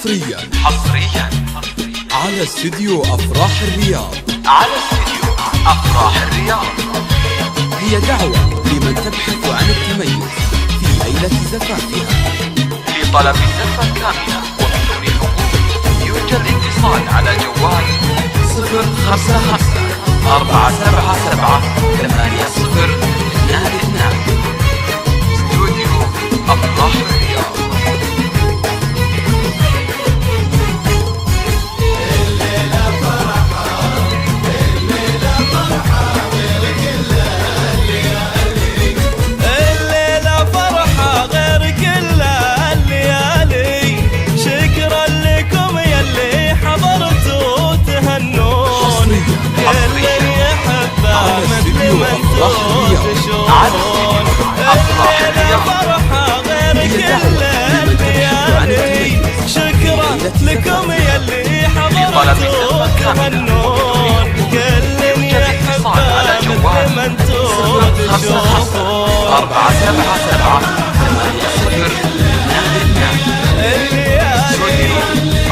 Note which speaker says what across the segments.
Speaker 1: حصريا
Speaker 2: على استديو أفراح الرياض. هي دعوة لمن تبحث عن التميز في ليلة زفافها.
Speaker 1: لطلب زفة كاملة وبدون حقوق يرجى الاتصال على جوال 055 477 8022. استوديو أفراح الرياض.
Speaker 3: لكم يلي حضرتوا تهنون كل يحبه مثل ما انتو تشوفون
Speaker 1: 477
Speaker 3: الليالي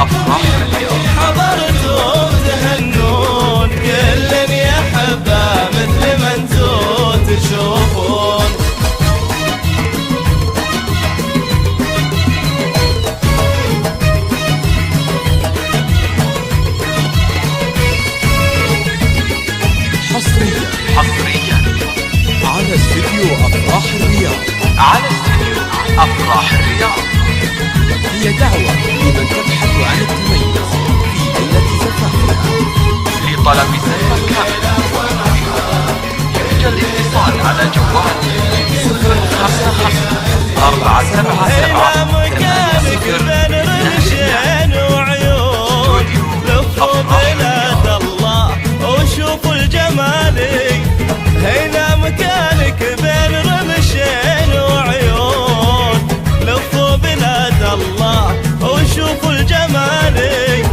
Speaker 1: أفراح الرياض.
Speaker 3: حضرتوا تهنون كل يحبه مثل ما انتو تشوفون.
Speaker 1: حصريا
Speaker 2: على استديو أفراح الرياض. هي دعوة لمن تبحث عن التميز في ليلة زفافها.
Speaker 1: لطلب زفة كاملة يرجى الاتصال على جوال 055 477
Speaker 3: مكانك بين رمشين وعيون لفوا بلاد الله وشوفوا الجمالي. هنا مكانك بين رمشين وعيون لفوا بلاد الله وشوفوا الجمالي.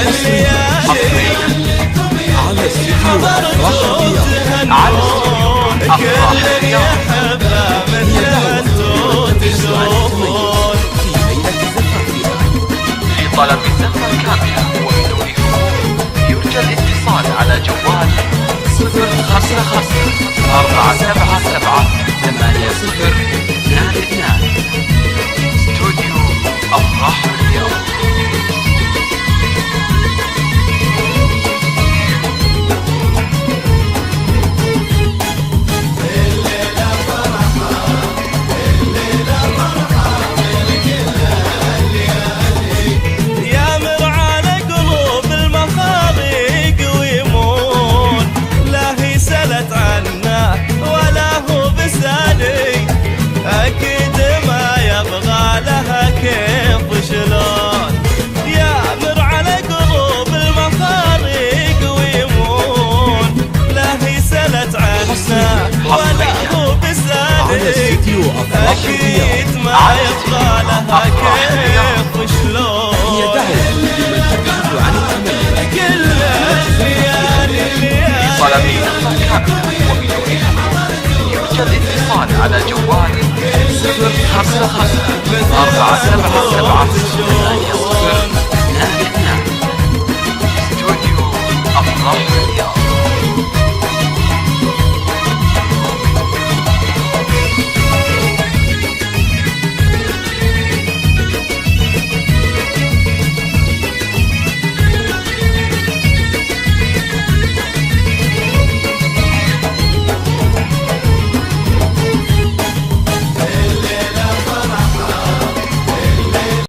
Speaker 3: الليالي
Speaker 2: على استديو أفراح الرياض.
Speaker 3: تهنون كل يحبه مثل ما انتو تشوفون.
Speaker 2: في ليلة زفافها.
Speaker 1: لطلب زفة كاملة وبدون حقوق يرجى الاتصال على جوال 055 477 8022. استوديو أفراح الرياض.
Speaker 3: أكيد ما يبغى لها كيف شلون يامر على قلوب المخارق ويمون. لا هي سلت عنا ولا هو بسالك. أكيد ما يبغى لها كيف شلون.
Speaker 2: هي دعوة لمن تبحث عن التميز.
Speaker 3: كل الليالي
Speaker 1: طلب زفة كاملة وبدون حقوق يرجى الاتصال على جوال 055 477 8022.